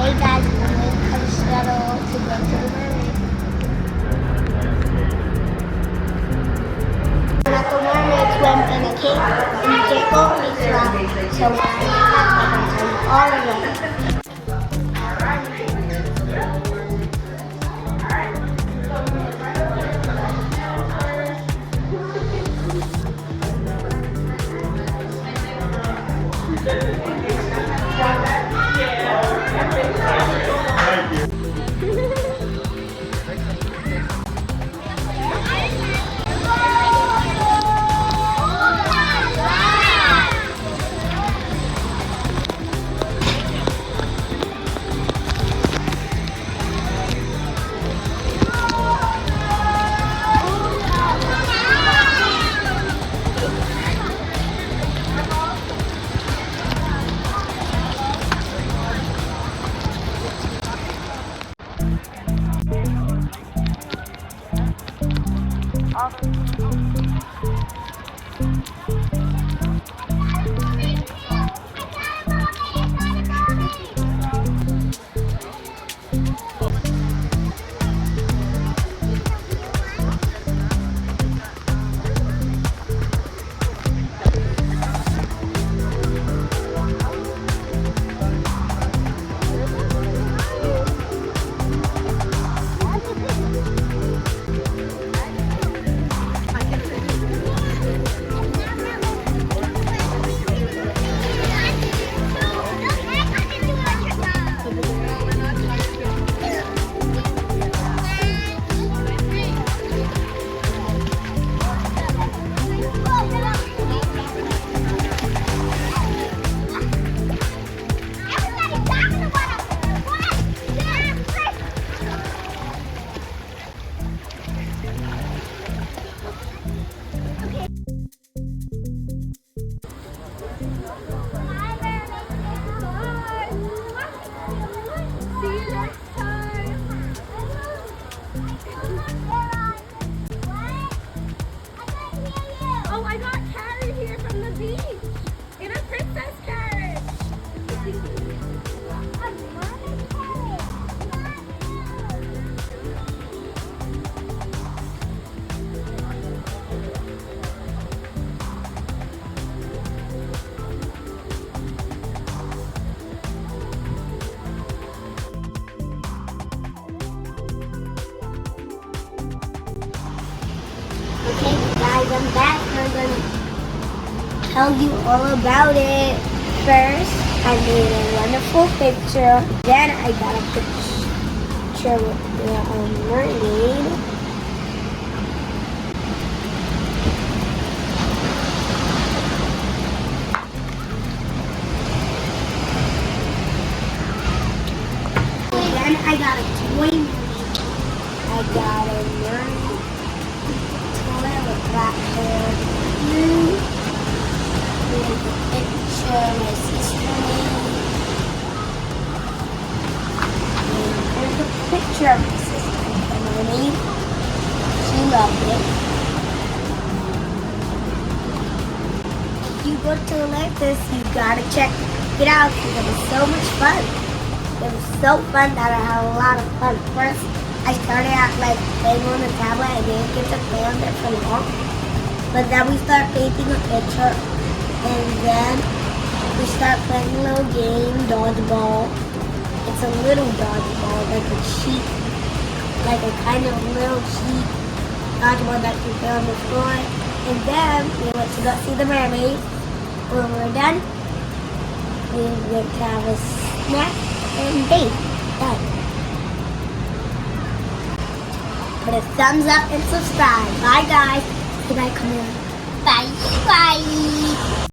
Hey guys, we're waiting for the shuttle to go to the Mermaid. We're at the Mermaid swim in a cave, and you can't go really slow, so we're going to tell you all of it. Okay guys, I'm back and I'm going to tell you all about it. First, I made a wonderful picture. Then I got a picture with the mermaid. Then I got a toy mermaid. I got a mermaid. Black hair, blue. Here's the picture my sister made. And here's the picture of my sister made. She loved it. If you go to Atlantis, you gotta check it out because it was so much fun. It was so fun that I had a lot of fun. First, I started out like playing on the tablet and didn't get to play on there for long. But then we start painting a picture and then we start playing a little game, dodgeball. It's a little dodgeball, like a cheap, like a kind of little cheap dodgeball that you play on the floor. And then we went to go see the mermaid. When we were done, we went to have a snack and bathe. Done. Put a thumbs up and subscribe. Bye guys. Goodbye, come on. Bye. Bye.